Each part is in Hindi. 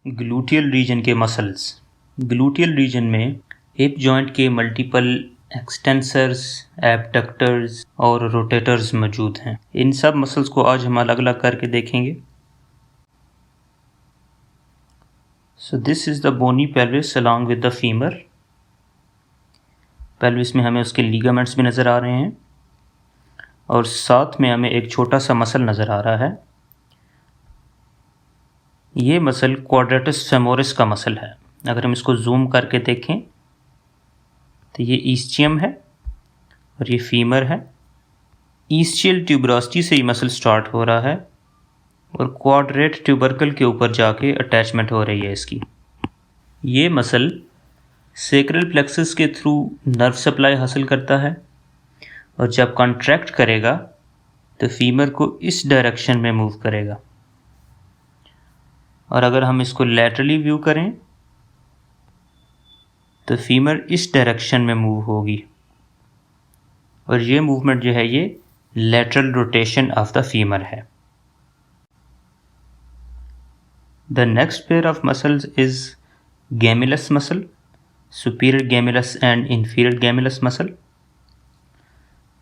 ग्लूटियल रीजन के मसल्स। ग्लूटियल रीजन में हिप जॉइंट के मल्टीपल एक्सटेंसर्स, एबडक्टर्स और रोटेटर्स मौजूद हैं। इन सब मसल्स को आज हम अलग अलग करके देखेंगे। So this is the bony pelvis along with the femur. Pelvis में हमें उसके लिगामेंट्स भी नज़र आ रहे हैं और साथ में हमें एक छोटा सा मसल नज़र आ रहा है। ये मसल क्वाड्रेटस फेमोरिस का मसल है। अगर हम इसको जूम करके देखें तो ये ईस्चियम है और ये फीमर है। ईस्चियल ट्यूबरोसिटी से ये मसल स्टार्ट हो रहा है और क्वाड्रेट ट्यूबरकल के ऊपर जाके अटैचमेंट हो रही है इसकी। ये मसल सेक्रल प्लेक्सस के थ्रू नर्व सप्लाई हासिल करता है और जब कॉन्ट्रैक्ट करेगा तो फीमर को इस डायरेक्शन में मूव करेगा। और अगर हम इसको लैटरली व्यू करें तो फीमर इस डायरेक्शन में मूव होगी और ये मूवमेंट जो है ये lateral rotation of the femur है। The next pair of muscles is gemellus muscle, superior gemellus and inferior gemellus muscle.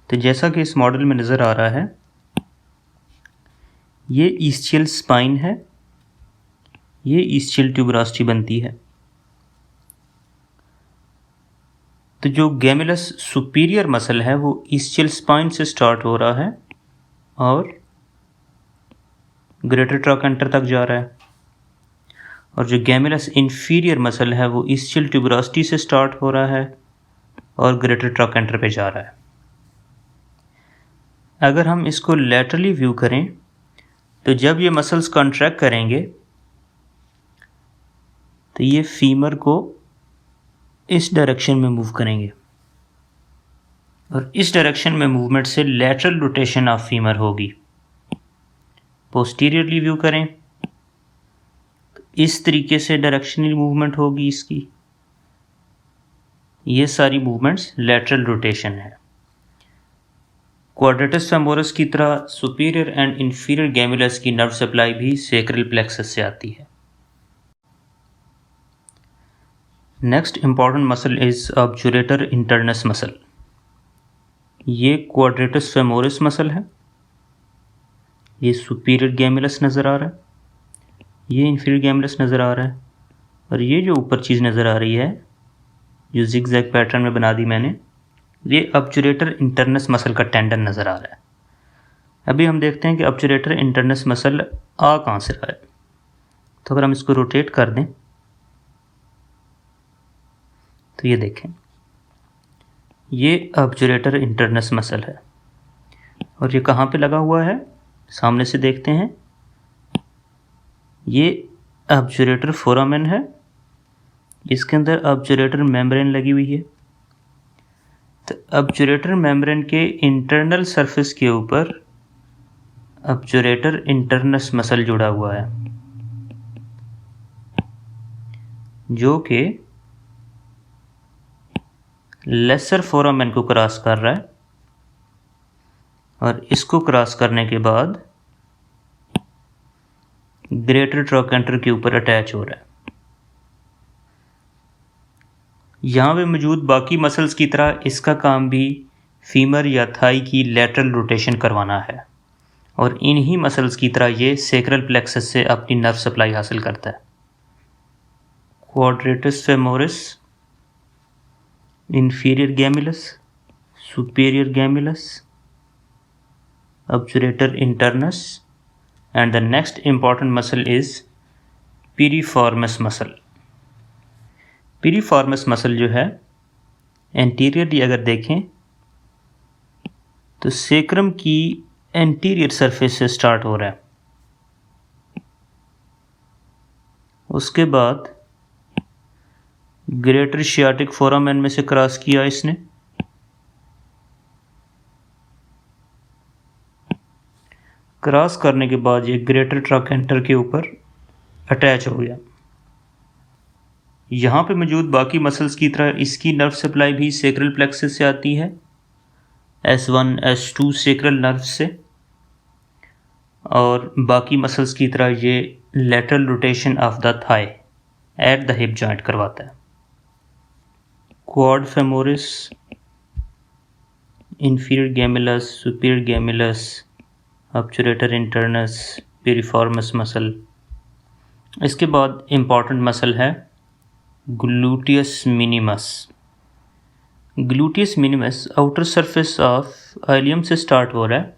तो जैसा कि इस मॉडल में नज़र आ रहा है, ये ईस्चियल स्पाइन है, ये ईस्चियल ट्यूबरोसिटी बनती है। तो जो गेमिलस सुपीरियर मसल है वो ईस्चियल स्पाइन से स्टार्ट हो रहा है और ग्रेटर ट्रॉकेंटर तक जा रहा है, और जो गेमिलस इंफीरियर मसल है वो ईस्चियल ट्यूबरोसिटी से स्टार्ट हो रहा है और ग्रेटर ट्रॉकेंटर पे जा रहा है। अगर हम इसको लैटरली व्यू करें तो जब ये मसल्स कॉन्ट्रैक्ट करेंगे तो ये फीमर को इस डायरेक्शन में मूव करेंगे और इस डायरेक्शन में मूवमेंट से लैटरल रोटेशन ऑफ फीमर होगी। पोस्टीरियरली व्यू करें तो इस तरीके से डायरेक्शनल मूवमेंट होगी इसकी। ये सारी मूवमेंट्स लैटरल रोटेशन है। क्वाड्रेटस फेमोरिस की तरह सुपीरियर एंड इंफीरियर गेमिलस की नर्व सप्लाई भी सेक्रल प्लेक्सस से आती है। Next important muscle is obturator internus muscle. ये क्वाड्रेटस फेमोरिस मसल है, ये सुपीरियर गेमिलस नज़र आ रहा है, ये इंफीरियर गेमिलस नज़र आ रहा है और ये जो ऊपर चीज़ नज़र आ रही है जो जिगजैग पैटर्न में बना दी मैंने, ये ऑब्चुरेटर इंटरनस मसल का टेंडन नज़र आ रहा है। अभी हम देखते हैं कि ऑब्चुरेटर इंटरनस मसल आ कहाँ से रहा है। तो अगर हम इसको रोटेट कर दें तो ये देखें, ये ऑब्चुरेटर इंटरनस मसल है और ये कहाँ पे लगा हुआ है, सामने से देखते हैं। ये ऑब्चुरेटर फोरामेन है, इसके अंदर ऑब्चुरेटर मेम्ब्रेन लगी हुई है। तो ऑब्चुरेटर मेम्ब्रेन के इंटरनल सरफेस के ऊपर ऑब्चुरेटर इंटरनस मसल जुड़ा हुआ है जो कि लेसर फोरामेन को क्रॉस कर रहा है और इसको क्रॉस करने के बाद ग्रेटर ट्रॉकेंटर के ऊपर अटैच हो रहा है। यहाँ पे मौजूद बाकी मसल्स की तरह इसका काम भी फीमर या थाई की लैटरल रोटेशन करवाना है और इन्हीं मसल्स की तरह ये सेक्रल प्लेक्सस से अपनी नर्व सप्लाई हासिल करता है। Quadratus femoris, inferior gemellus, superior gemellus, obturator internus, and the next important muscle is piriformis muscle. piriformis muscle जो है एंटीरियरली अगर देखें तो सेक्रम की एंटीरियर सरफेस से स्टार्ट हो रहा है, उसके बाद ग्रेटर शियाटिक फोरामेन में से क्रॉस किया इसने, क्रॉस करने के बाद ये ग्रेटर ट्रॉकेंटर के ऊपर अटैच हो गया। यहाँ पे मौजूद बाकी मसल्स की तरह इसकी नर्व सप्लाई भी सेक्रल प्लेक्सस से आती है, S1 S2 सेक्रल नर्व से, और बाकी मसल्स की तरह ये lateral rotation of the thigh at the hip joint करवाता है। Quad femoris, inferior gemellus, superior gemellus, obturator internus, piriformis muscle. इसके बाद इम्पॉर्टेंट मसल है gluteus minimus. Gluteus minimus outer surface of ilium से स्टार्ट हो रहा है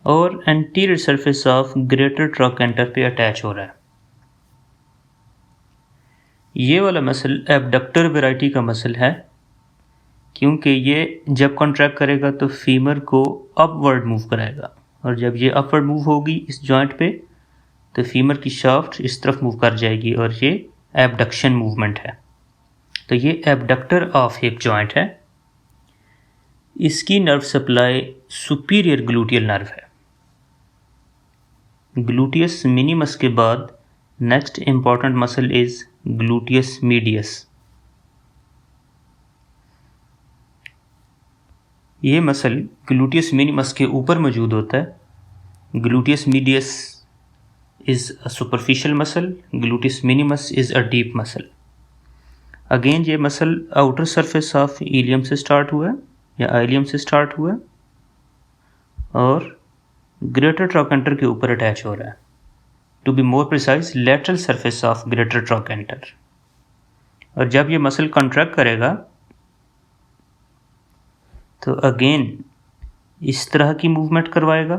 और anterior surface of greater trochanter पे अटैच हो रहा है। ये वाला मसल एबडक्टर वैरायटी का मसल है, क्योंकि ये जब कॉन्ट्रैक्ट करेगा तो फीमर को अपवर्ड मूव कराएगा, और जब ये अपवर्ड मूव होगी इस जॉइंट पे तो फीमर की शाफ्ट इस तरफ मूव कर जाएगी और ये एबडक्शन मूवमेंट है। तो ये एबडक्टर ऑफ हिप जॉइंट है। इसकी nerve supply superior gluteal nerve है। ग्लूटियस मिनिमस के बाद next important muscle is gluteus medius. ये मसल ग्लूटियस मिनिमस के ऊपर मौजूद होता है। Gluteus medius is a superficial muscle, gluteus minimus is a deep muscle. Again ये muscle outer surface of ilium से स्टार्ट हुआ है या आइलियम से स्टार्ट हुआ है और ग्रेटर ट्रोकेंटर के ऊपर अटैच हो रहा है। To be more precise, lateral surface of greater trochanter. और जब ये मसल कॉन्ट्रैक्ट करेगा तो अगेन इस तरह की मूवमेंट करवाएगा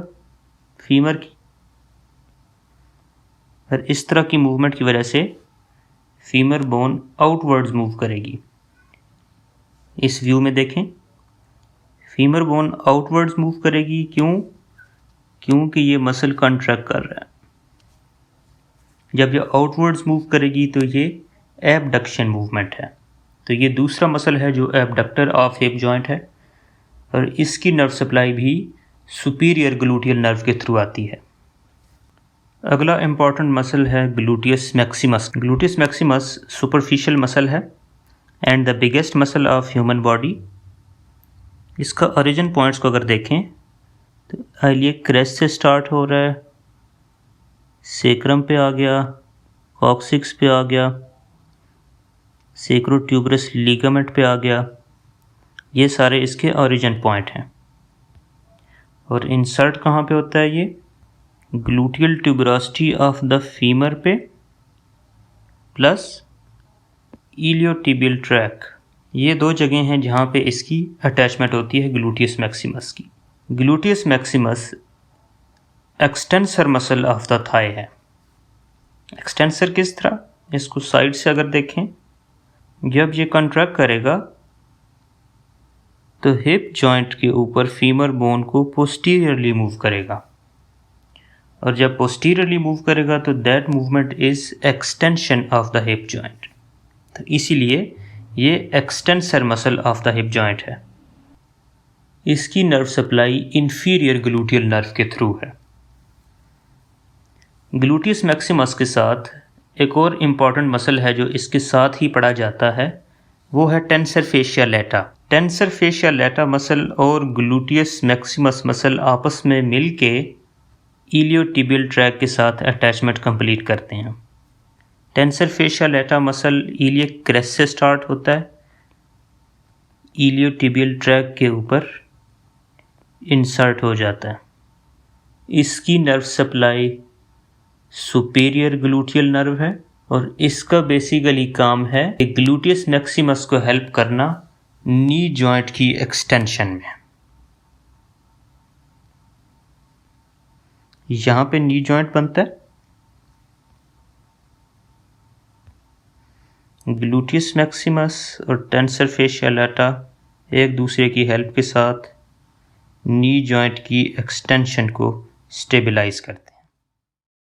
फीमर की, और इस तरह की मूवमेंट की वजह से फीमर बोन आउटवर्ड्स मूव करेगी। इस व्यू में देखें, फीमर बोन आउटवर्ड्स मूव करेगी। क्योंकि ये मसल कॉन्ट्रैक्ट कर रहा है। जब ये आउटवर्ड्स मूव करेगी तो ये एबडक्शन मूवमेंट है। तो ये दूसरा मसल है जो एबडक्टर ऑफ हिप जॉइंट है, और इसकी नर्व सप्लाई भी सुपीरियर ग्लूटियल नर्व के थ्रू आती है। अगला इम्पॉर्टेंट मसल है gluteus maximus. Gluteus maximus superficial muscle है and the biggest muscle of human body. इसका ओरिजिन पॉइंट्स को अगर देखें तो आइलियक क्रेस्ट से स्टार्ट हो रहा है, सेक्रम पे आ गया, कॉक्सिक्स पे आ गया, सेक्रोट्यूबरस लिगामेंट पे आ गया। ये सारे इसके ओरिजिन पॉइंट हैं। और इंसर्ट कहाँ पे होता है? ये gluteal tuberosity of the femur पे प्लस इलियोटिबियल ट्रैक। ये दो जगह हैं जहाँ पे इसकी अटैचमेंट होती है ग्लूटियस मैक्सिमस की। Gluteus maximus extensor muscle of the thigh है। एक्सटेंसर किस तरह? इसको साइड से अगर देखें, जब ये कॉन्ट्रैक्ट करेगा तो हिप जॉइंट के ऊपर फीमर बोन को पोस्टीरियरली मूव करेगा, और जब पोस्टीरियरली मूव करेगा तो that movement is extension of the hip joint. तो इसीलिए ये extensor muscle of the hip joint है। इसकी nerve supply inferior gluteal nerve के थ्रू है। ग्लूटियस मैक्सिमस के साथ एक और इम्पॉर्टेंट मसल है जो इसके साथ ही पढ़ा जाता है, वो है टेंसर फेशिया लेटा। टेंसर फेशिया लेटा मसल और ग्लूटियस मैक्सिमस मसल आपस में मिलके इलियोटिबियल ट्रैक के साथ अटैचमेंट कंप्लीट करते हैं। टेंसर फेशिया लेटा मसल इलियक क्रेस्ट से स्टार्ट होता है, इलियोटिबियल ट्रैक के ऊपर इंसर्ट हो जाता है। इसकी nerve supply superior gluteal nerve है, और इसका बेसिकली काम है ग्लूटियस मैक्सिमस को हेल्प करना नी जॉइंट की एक्सटेंशन में। यहाँ पे नी जॉइंट बनता है। ग्लूटियस मैक्सिमस और टेंसर फेशिया लेटा एक दूसरे की हेल्प के साथ नी जॉइंट की एक्सटेंशन को स्टेबलाइज करते हैं।